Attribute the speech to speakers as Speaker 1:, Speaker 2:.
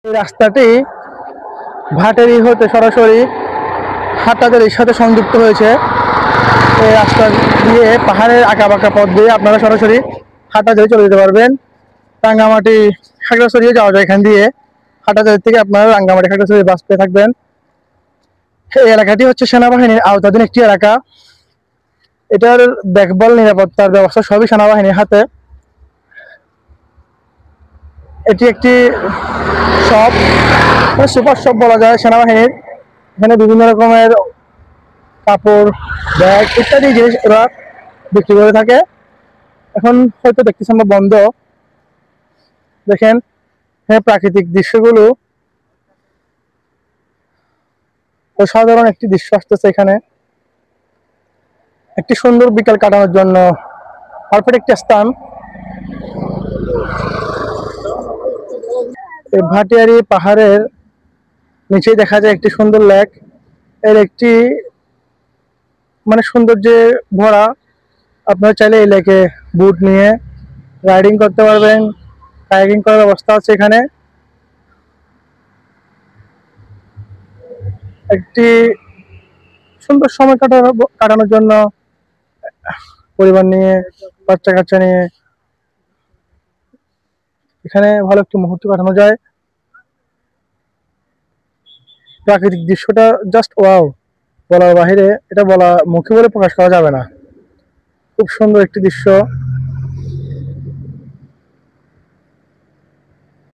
Speaker 1: এই রাস্তাটি ভাটেরি হতে সরাসরি হাটহাজারীর সাথে সংযুক্ত হয়েছে। এই রাস্তা দিয়ে পাহাড়ের আঁকাবাঁকা পথ দিয়ে আপনারা সরাসরি হাটহাজারী চলে যেতে পারবেন। রাঙ্গামাটি খাগড়াছড়িয়ে যাওয়া যায় এখান দিয়ে। হাটহাজারী থেকে আপনারা রাঙ্গামাটি খাগড়াছড়ি বাস পেয়ে থাকবেন। এই এলাকাটি হচ্ছে সেনাবাহিনীর আওতাধীন একটি এলাকা। এটার দেখভাল নিরাপত্তার ব্যবস্থা সবই সেনাবাহিনীর হাতে। এটি একটি শপ, সুপার শপ বলা যায় সেনাবাহিনীর। এখানে বিভিন্ন রকমের কাপড়, ব্যাগ ইত্যাদি জিনিস ওরা বিক্রি করে থাকে। এখন হয়তো দেখতেছি আমরা বন্ধ। দেখেন হ্যাঁ, প্রাকৃতিক দৃশ্যগুলো অসাধারণ একটি দৃশ্য আসতেছে এখানে। একটি সুন্দর বিকাল কাটানোর জন্য পারফেক্ট একটি স্থান। এই ভাটিয়ারি পাহাড়ের নিচে দেখা যায় একটি সুন্দর লেক। এর একটি সৌন্দর্যে ভরা। আপনারা চাইলে এই লেকে বুট নিয়ে রাইডিং করতে পারবেন। কায়াকিং করার ব্যবস্থা আছে এখানে। একটি সুন্দর সময় কাটানোর জন্য পরিবার নিয়ে, বাচ্চা কাচ্চা নিয়ে এখানে ভালো একটি মুহূর্ত কাটানো যায়। প্রাকৃতিক দৃশ্যটা জাস্ট ওয়াও, বলার বাহিরে। এটা মুখে বলে প্রকাশ করা যাবে না। খুব সুন্দর একটি দৃশ্য।